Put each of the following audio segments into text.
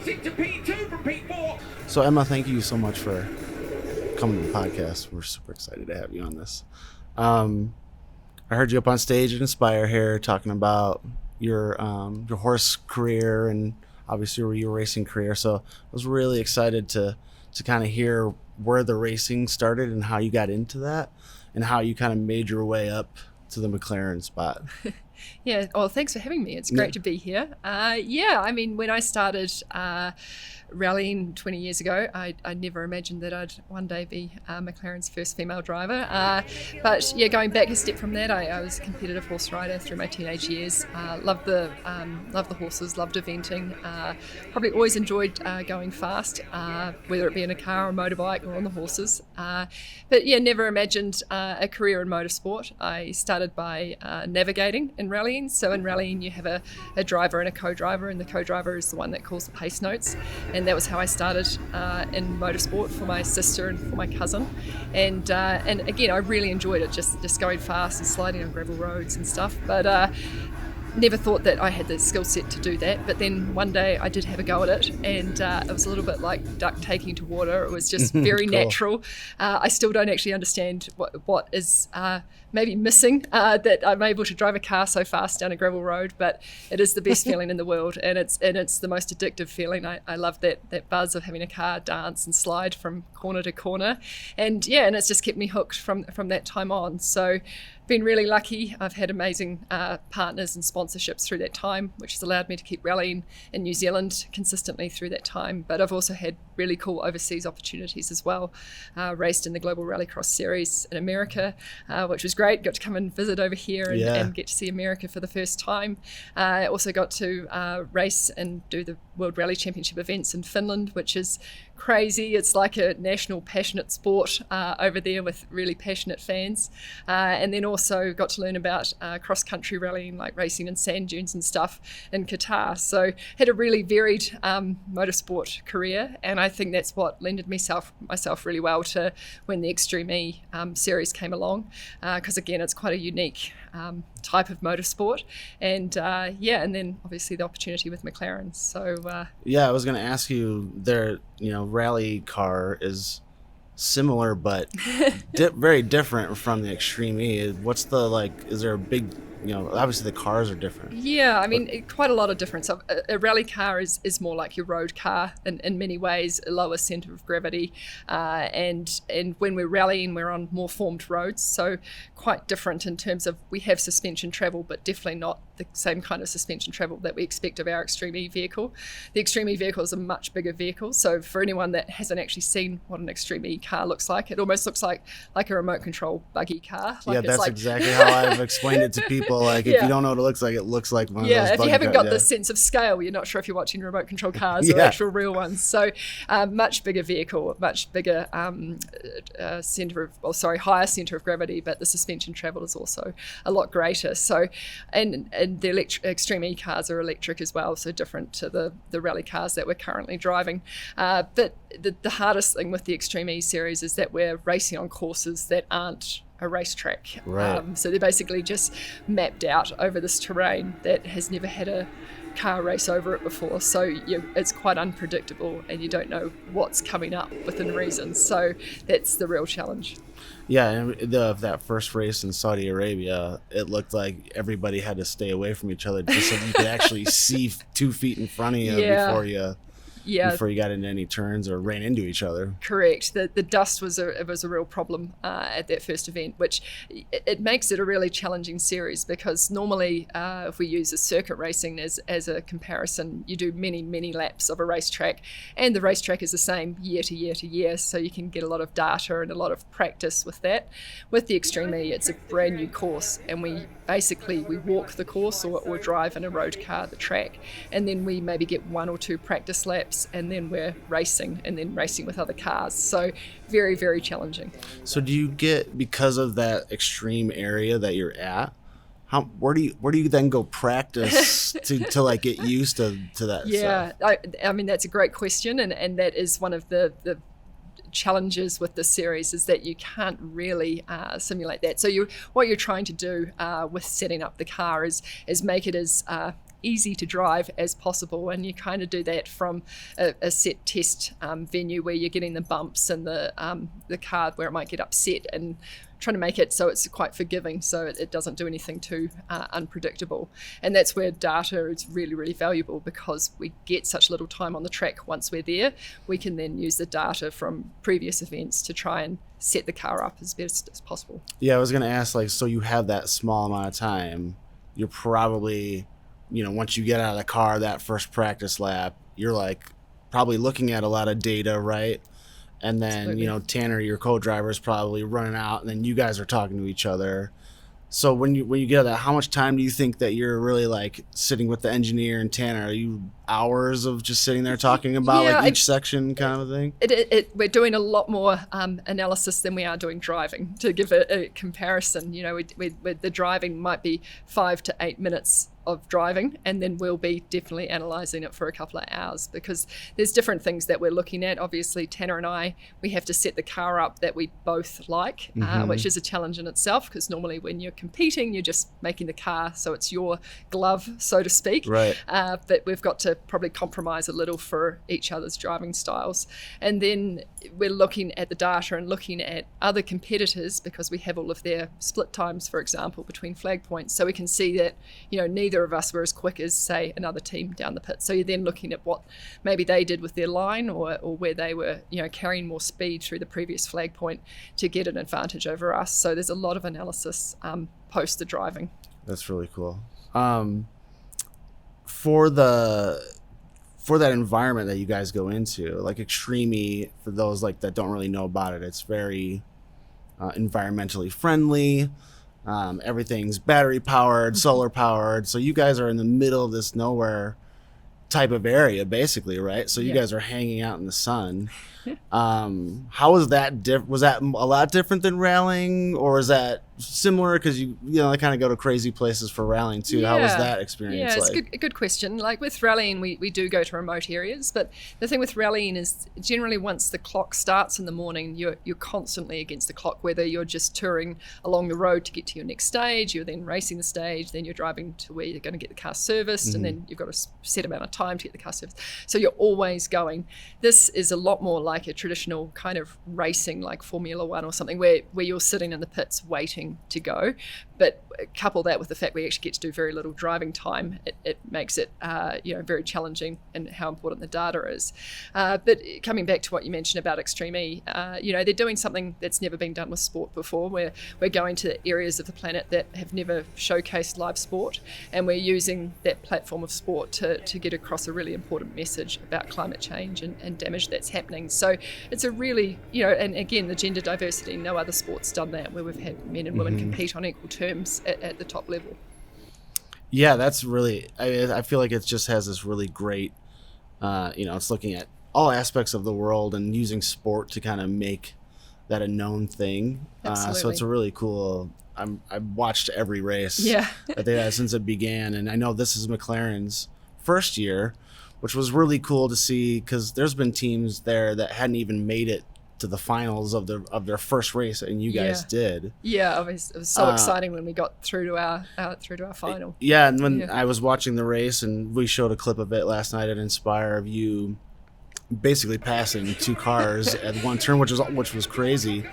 into P2 from P4. So Emma, thank you so much for coming to the podcast. We're super excited to have you on this. I heard you up on stage at Inspire here talking about your horse career and obviously your racing career. So I was really excited to kind of hear where the racing started and how you got into that and how you kind of made your way up to the McLaren spot. Yeah, well, thanks for having me. It's great to be here. I mean, when I started rallying 20 years ago, I never imagined that I'd one day be McLaren's first female driver. But yeah, going back a step from that, I was a competitive horse rider through my teenage years. Loved the horses, loved eventing. Probably always enjoyed going fast, whether it be in a car or a motorbike or on the horses. But yeah, never imagined a career in motorsport. I started by navigating in rallying. So in rallying, you have a driver and a co-driver, and the co-driver is the one that calls the pace notes. And that was how I started in motorsport for my sister and for my cousin. And again, I really enjoyed it, just going fast and sliding on gravel roads and stuff. But never thought that I had the skill set to do that. But then one day I did have a go at it, and it was a little bit like duck taking to water. It was just very Cool. natural. I still don't actually understand what is maybe missing, that I'm able to drive a car so fast down a gravel road, but it is the best feeling in the world, and it's the most addictive feeling. I love that buzz of having a car dance and slide from corner to corner, and it's just kept me hooked from that time on. So been really lucky. I've had amazing partners and sponsorships through that time, which has allowed me to keep rallying in New Zealand consistently through that time. But I've also had really cool overseas opportunities as well. Raced in the Global Rallycross Series in America, which was great. Got to come and visit over here and get to see America for the first time. I also got to race and do the World Rally Championship events in Finland, which is crazy. It's like a national passionate sport over there with really passionate fans. And then also got to learn about cross-country rallying, like racing in sand dunes and stuff in Qatar. So had a really varied motorsport career, and I think that's what lended myself really well to when the Extreme E series came along, because again, it's quite a unique type of motorsport, and and then obviously the opportunity with McLaren. So I was going to ask you, their rally car is similar but very different from the Extreme E. What's the is there a big, obviously the cars are different? Yeah, I mean, quite a lot of difference. A rally car is more like your road car in many ways, a lower centre of gravity, and when we're rallying, we're on more formed roads, so quite different in terms of we have suspension travel, but definitely not the same kind of suspension travel that we expect of our Extreme E vehicle. The Extreme E vehicle is a much bigger vehicle, so for anyone that hasn't actually seen what an Extreme E car looks like, it almost looks like a remote control buggy car. That's exactly how I've explained it to people. If you don't know what it looks like one of those. If you haven't got the sense of scale, you're not sure if you're watching remote control cars or actual real ones. So much bigger vehicle, much bigger higher centre of gravity, but the suspension travel is also a lot greater. So and the Extreme E cars are electric as well, so different to the rally cars that we're currently driving. But the hardest thing with the Extreme E series is that we're racing on courses that aren't a racetrack. Right. So they're basically just mapped out over this terrain that has never had a car race over it before. So it's quite unpredictable, and you don't know what's coming up within reason. So that's the real challenge. Yeah, and that first race in Saudi Arabia, it looked like everybody had to stay away from each other just so you could actually see 2 feet in front of you before you got into any turns or ran into each other. Correct. The dust was a real problem at that first event, which it makes it a really challenging series, because normally if we use a circuit racing as a comparison, you do many laps of a racetrack, and the racetrack is the same year to year to year, so you can get a lot of data and a lot of practice with that. With the Extreme E, it's a brand new course, and we walk the course or drive in a road car the track, and then we maybe get 1 or 2 practice laps, and then we're racing, and then racing with other cars. So very, very challenging. So do you get, because of that extreme area that you're at, where do you then go practice to like get used to that stuff? I mean, that's a great question, and that is one of the challenges with this series, is that you can't really simulate that. So what you're trying to do with setting up the car is make it as easy to drive as possible. And you kind of do that from a set test venue where you're getting the bumps and the car where it might get upset, and trying to make it so it's quite forgiving, so it doesn't do anything too unpredictable. And that's where data is really, really valuable, because we get such little time on the track. Once we're there, we can then use the data from previous events to try and set the car up as best as possible. Yeah, I was going to ask, like, so you have that small amount of time, you're probably, once you get out of the car, that first practice lap, you're like probably looking at a lot of data, right? And then, Absolutely. Tanner, your co-driver, is probably running out, and then you guys are talking to each other. So when you get that, how much time do you think that you're really like sitting with the engineer and Tanner? Are you hours of just sitting there talking about each section kind of thing? We're doing a lot more analysis than we are doing driving. To give a comparison, the driving might be 5 to 8 minutes of driving, and then we'll be definitely analysing it for a couple of hours, because there's different things that we're looking at. Obviously, Tanner and I, we have to set the car up that we both like, which is a challenge in itself, because normally when you're competing, you're just making the car so it's your glove, so to speak. Right. But we've got to probably compromise a little for each other's driving styles. And then we're looking at the data and looking at other competitors, because we have all of their split times, for example, between flag points. So we can see that, neither of us were as quick as, say, another team down the pit. So you're then looking at what maybe they did with their line, or where they were, carrying more speed through the previous flag point to get an advantage over us. So there's a lot of analysis post the driving. That's really cool. For that environment that you guys go into, like Extreme, for those like that don't really know about it, it's very environmentally friendly. Everything's battery powered, solar powered. So you guys are in the middle of this nowhere type of area, basically, right? So you guys are hanging out in the sun. How was that? Was that a lot different than rallying, or is that similar? Because you kind of go to crazy places for rallying too. How was that experience? Yeah, it's a good question. Like with rallying, we do go to remote areas, but the thing with rallying is generally once the clock starts in the morning, you're constantly against the clock. Whether you're just touring along the road to get to your next stage, you're then racing the stage, then you're driving to where you're going to get the car serviced, and then you've got a set amount of time to get the car serviced. So you're always going. This is a lot more like a traditional kind of racing, like Formula One or something, where you're sitting in the pits waiting to go. But couple that with the fact we actually get to do very little driving time, it makes it very challenging, and how important the data is. But coming back to what you mentioned about Extreme E, they're doing something that's never been done with sport before, where we're going to areas of the planet that have never showcased live sport, and we're using that platform of sport to get across a really important message about climate change and damage that's happening. So it's a really, and again, the gender diversity, no other sport's done that, where we've had men and women compete on equal terms at the top level. Yeah, that's really, I feel like it just has this really great, it's looking at all aspects of the world and using sport to kind of make that a known thing. So it's a really cool, I've watched every race that they had since it began. And I know this is McLaren's first year, which was really cool to see, because there's been teams there that hadn't even made it to the finals of their first race, and you guys did. Yeah, it was so exciting when we got through to our final. Yeah, and when I was watching the race, and we showed a clip of it last night at Inspire of you basically passing two cars at one turn, which was crazy.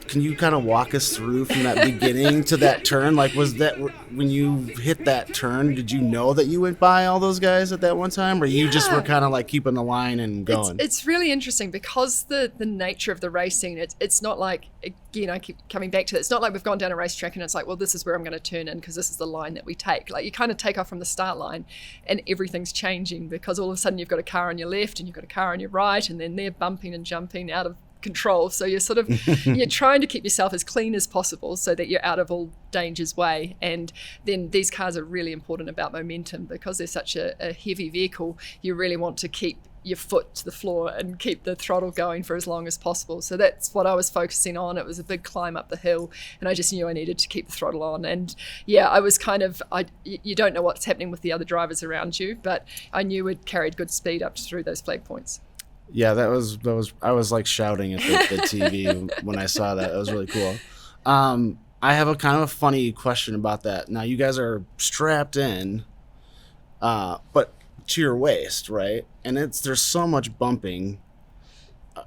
Can you kind of walk us through from that beginning to that turn? Like, was that when you hit that turn, did you know that you went by all those guys at that one time, or you just were kind of like keeping the line and going? It's really interesting, because the nature of the racing, it's not like, again, I keep coming back to it, it's not like we've gone down a racetrack and it's like, well, this is where I'm going to turn in because this is the line that we take. Like, you kind of take off from the start line and everything's changing, because all of a sudden you've got a car on your left and you've got a car on your right, and then they're bumping and jumping out of control. So you're sort of you're trying to keep yourself as clean as possible so that you're out of all danger's way. And then these cars are really important about momentum, because they're such a heavy vehicle. You really want to keep your foot to the floor and keep the throttle going for as long as possible. So that's what I was focusing on. It was a big climb up the hill, and I just knew I needed to keep the throttle on. And I was you don't know what's happening with the other drivers around you, but I knew we'd carried good speed up through those flag points. Yeah, that was I was like shouting at the TV when I saw that. That was really cool. I have a kind of a funny question about that. Now, you guys are strapped in but to your waist, right? And there's so much bumping.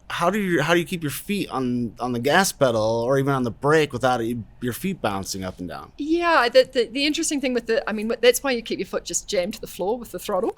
How do you keep your feet on the gas pedal or even on the brake without your feet bouncing up and down? Yeah, the interesting thing with that's why you keep your foot just jammed to the floor with the throttle.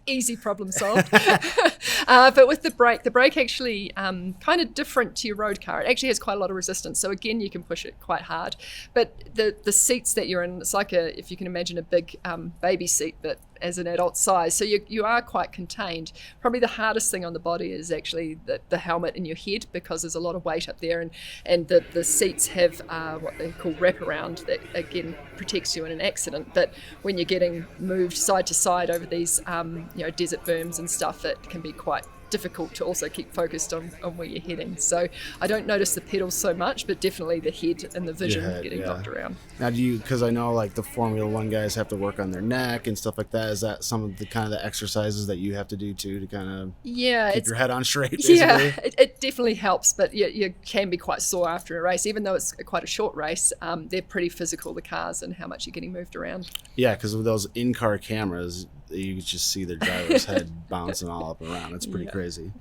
Easy problem solved. But with the brake actually kind of different to your road car. It actually has quite a lot of resistance. So again, you can push it quite hard. But the seats that you're in, it's like if you can imagine a big baby seat, but as an adult size. So you are quite contained. Probably the hardest thing on the body is actually the helmet in your head, because there's a lot of weight up there, and the seats have what they call wraparound that again protects you in an accident. But when you're getting moved side to side over these desert berms and stuff, it can be quite difficult to also keep focused on where you're heading. So I don't notice the pedals so much, but definitely the head and the vision getting knocked around. Now because I know like the Formula One guys have to work on their neck and stuff like that. Is that some of the kind of the exercises that you have to do too to kind of keep your head on straight, basically? Yeah, it definitely helps, but you can be quite sore after a race. Even though it's quite a short race, they're pretty physical, the cars, and how much you're getting moved around. Yeah, because with those in-car cameras, you can just see the driver's head bouncing all up and around. It's pretty crazy.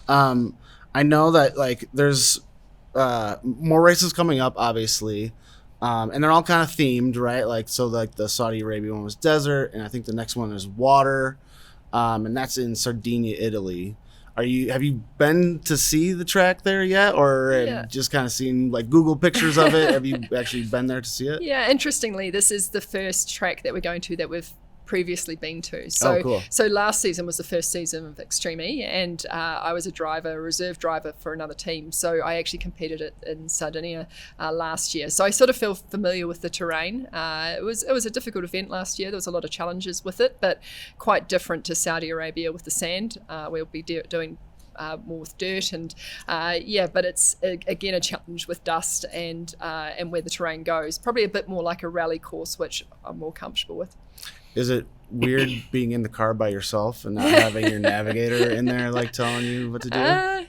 I know that like there's more races coming up, obviously, and they're all kind of themed, right? Like the Saudi Arabia one was desert, and I think the next one is water, and that's in Sardinia, Italy. Have you been to see the track there yet, or have you just kind of seen like Google pictures of it? Have you actually been there to see it? Yeah, interestingly, this is the first track that we're going to that we've previously been to. So, cool. So last season was the first season of Extreme E, and I was a reserve driver for another team. So I actually competed in Sardinia last year. So I sort of feel familiar with the terrain. It was a difficult event last year. There was a lot of challenges with it, but quite different to Saudi Arabia with the sand. We'll be doing more with dirt, and but it's again a challenge with dust and where the terrain goes. Probably a bit more like a rally course, which I'm more comfortable with. Is it weird being in the car by yourself and not having your navigator in there like telling you what to do? Yeah,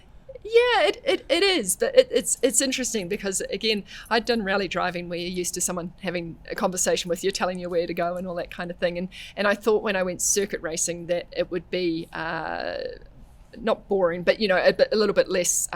it is, but it's interesting because again, I'd done rally driving where you're used to someone having a conversation with you, telling you where to go and all that kind of thing, and I thought when I went circuit racing that it would be not boring, but a little bit less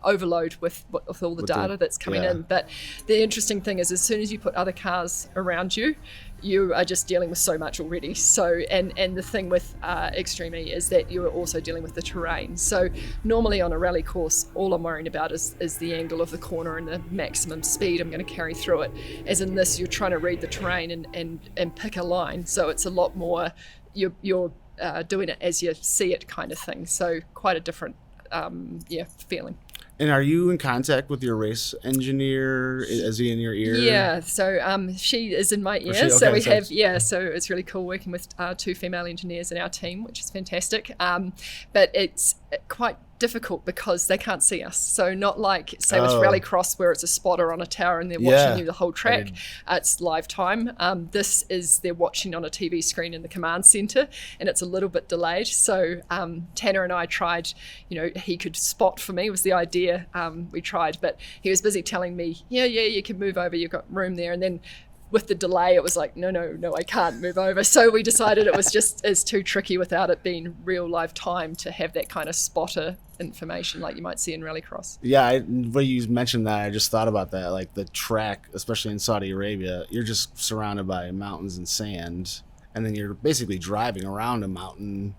overload with all the data that's coming in. But the interesting thing is, as soon as you put other cars around you, you are just dealing with so much already. So and the thing with Extreme E is that you are also dealing with the terrain. So normally on a rally course, all I'm worrying about is the angle of the corner and the maximum speed I'm going to carry through it. As in this, you're trying to read the terrain and pick a line. So it's a lot more you're doing it as you see it kind of thing. So quite a different feeling. And are you in contact with your race engineer? Is he in your ear? Yeah, so she is in my ear. Okay, so we have, so it's really cool working with two female engineers in our team, which is fantastic. But it's quite difficult because they can't see us. So not like, say, with Rallycross where it's a spotter on a tower and they're watching you the whole track. It's live time. This is they're watching on a TV screen in the command center, and it's a little bit delayed. So Tanner and I tried, he could spot for me was the idea. We tried, but he was busy telling me, you can move over, you've got room there. And then with the delay, it was like, no, I can't move over. So we decided it was just it's too tricky without it being real live time to have that kind of spotter information like you might see in Rallycross. Yeah, when you mentioned that, I just thought about that. Like the track, especially in Saudi Arabia, you're just surrounded by mountains and sand, and then you're basically driving around a mountain.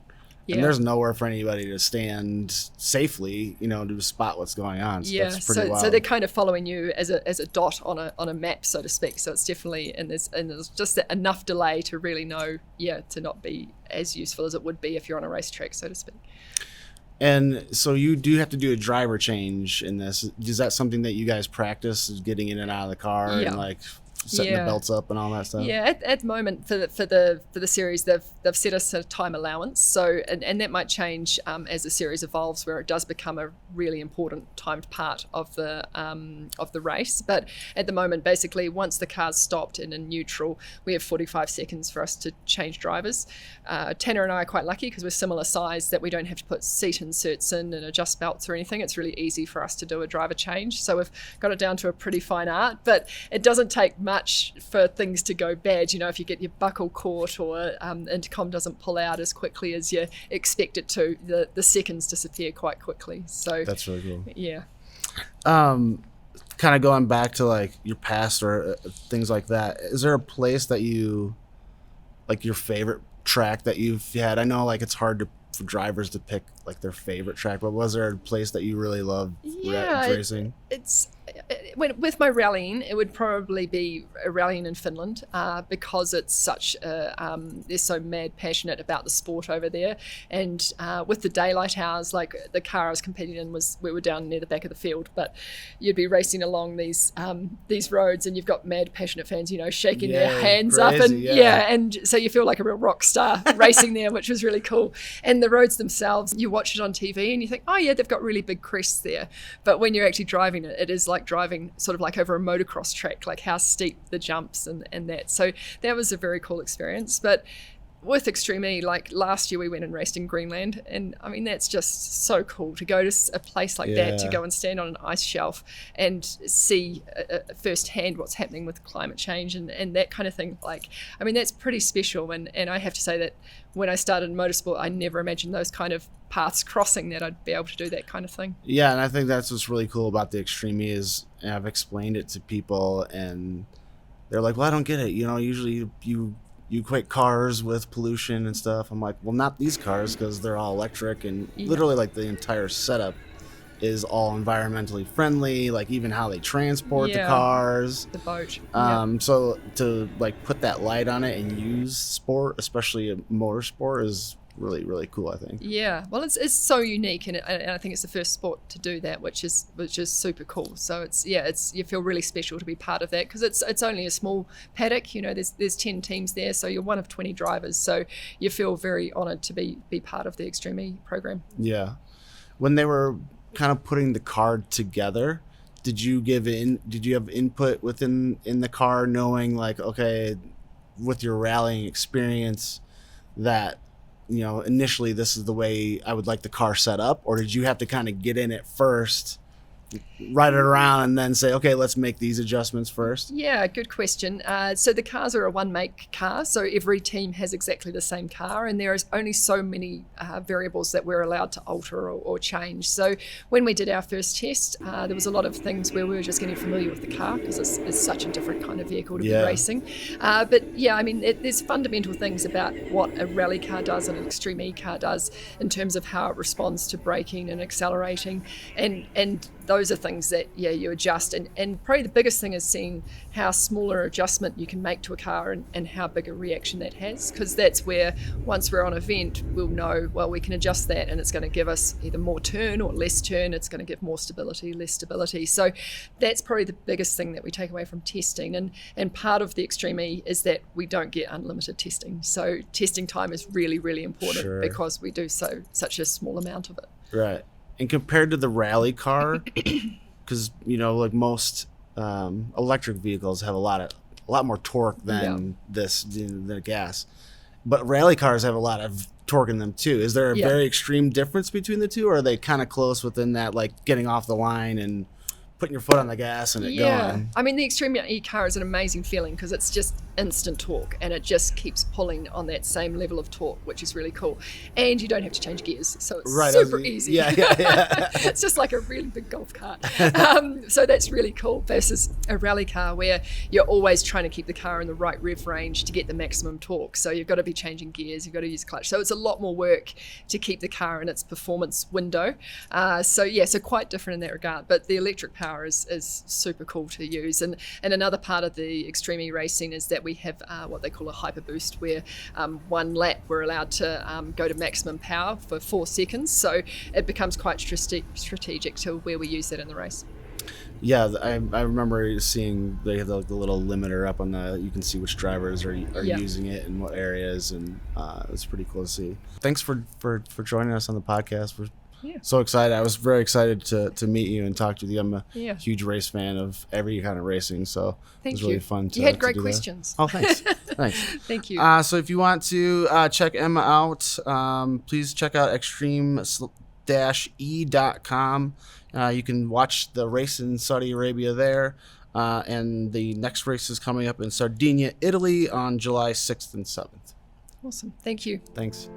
Yeah. And there's nowhere for anybody to stand safely, to spot what's going on. So that's pretty wild. So they're kind of following you as a dot on a map, so to speak. So it's definitely and there's just enough delay to really know, to not be as useful as it would be if you're on a racetrack, so to speak. And so you do have to do a driver change in this. Is that something that you guys practice, is getting in and out of the car and like setting the belts up and all that stuff? Yeah, at the moment for the series, they've set us a time allowance. So and that might change as the series evolves, where it does become a really important timed part of the race. But at the moment, basically, once the car's stopped and in neutral, we have 45 seconds for us to change drivers. Tanner and I are quite lucky because we're similar size that we don't have to put seat inserts in and adjust belts or anything. It's really easy for us to do a driver change. So we've got it down to a pretty fine art, but it doesn't take much much for things to go bad. You know, if you get your buckle caught or intercom doesn't pull out as quickly as you expect it to, the seconds disappear quite quickly. So that's really cool. Yeah. Kind of going back to like your past or things like that, is there a place that you like your favorite track that you've had? I know like it's hard for drivers to pick like their favorite track, but was there a place that you really loved racing? It's with my rallying, it would probably be rallying in Finland because it's such they're so mad passionate about the sport over there. And with the daylight hours, like the car I was competing in we were down near the back of the field, but you'd be racing along these roads and you've got mad passionate fans, you know, shaking their hands crazy, up and and so you feel like a real rock star racing there, which was really cool. And the roads themselves, you watch it on TV and you think, oh yeah, they've got really big crests there, but when you're actually driving it, it is like driving sort of like over a motocross track, like how steep the jumps and that. So that was a very cool experience. But with Extreme E, like last year we went and raced in Greenland, and I mean that's just so cool to go to a place like that, to go and stand on an ice shelf and see firsthand what's happening with climate change and that kind of thing. Like, I mean that's pretty special, and I have to say that when I started in motorsport, I never imagined those kind of paths crossing, that I'd be able to do that kind of thing. Yeah, and I think that's what's really cool about the Extreme E is, and I've explained it to people and they're like, well, I don't get it, you know, usually you equate cars with pollution and stuff. I'm like, well, not these cars, because they're all electric, and literally like the entire setup is all environmentally friendly, like even how they transport the cars, the boat. So to like put that light on it and use sport, especially a motorsport, is really, really cool, I think. Yeah, well, it's so unique, and I think it's the first sport to do that, which is super cool. So it's you feel really special to be part of that, because it's only a small paddock. You know, there's 10 teams there, so you're one of 20 drivers. So you feel very honoured to be part of the Extreme E program. Yeah, when they were kind of putting the car together, did you have input within the car, knowing like, okay, with your rallying experience, that, you know, initially this is the way I would like the car set up? Or did you have to kind of get in it first, ride it around, and then say, okay, let's make these adjustments first? Yeah, good question. So the cars are a one-make car, so every team has exactly the same car, and there is only so many variables that we're allowed to alter or change. So when we did our first test, there was a lot of things where we were just getting familiar with the car, because it's such a different kind of vehicle to be racing. But yeah, I mean, there's fundamental things about what a rally car does and an Extreme E car does in terms of how it responds to braking and accelerating, and those are things that you adjust, and probably the biggest thing is seeing how smaller adjustment you can make to a car and how big a reaction that has, because that's where once we're on a vent we'll know, well, we can adjust that and it's going to give us either more turn or less turn, it's going to give more stability, less stability. So that's probably the biggest thing that we take away from testing, and part of the Extreme E is that we don't get unlimited testing, so testing time is really, really important because we do such a small amount of it. Right. And compared to the rally car, because, you know, like most electric vehicles have a lot more torque than the gas, but rally cars have a lot of torque in them too. Is there a very extreme difference between the two, or are they kind of close within that, like getting off the line and putting your foot on the gas and it going? I mean, the Extreme E car is an amazing feeling because it's just instant torque, and it just keeps pulling on that same level of torque, which is really cool. And you don't have to change gears, so it's super easy. Yeah. It's just like a really big golf cart. So that's really cool versus a rally car where you're always trying to keep the car in the right rev range to get the maximum torque. So you've got to be changing gears, you've got to use clutch. So it's a lot more work to keep the car in its performance window. So quite different in that regard. But the electric power is super cool to use. And another part of the Extreme E racing is that we have what they call a hyper boost, where one lap we're allowed to go to maximum power for 4 seconds. So it becomes quite strategic to where we use that in the race. Yeah, I remember seeing they have the little limiter up on you can see which drivers are using it in what areas, and it's pretty cool to see. Thanks for joining us on the podcast. We're so excited. I was very excited to meet you and talk to you. I'm a huge race fan of every kind of racing, so it was really fun to. You had great questions. Oh, thanks. Thanks. Thank you. So if you want to check Emma out, please check out Extreme e.com. You can watch the race in Saudi Arabia there. And the next race is coming up in Sardinia, Italy on July 6th and 7th. Awesome. Thank you. Thanks.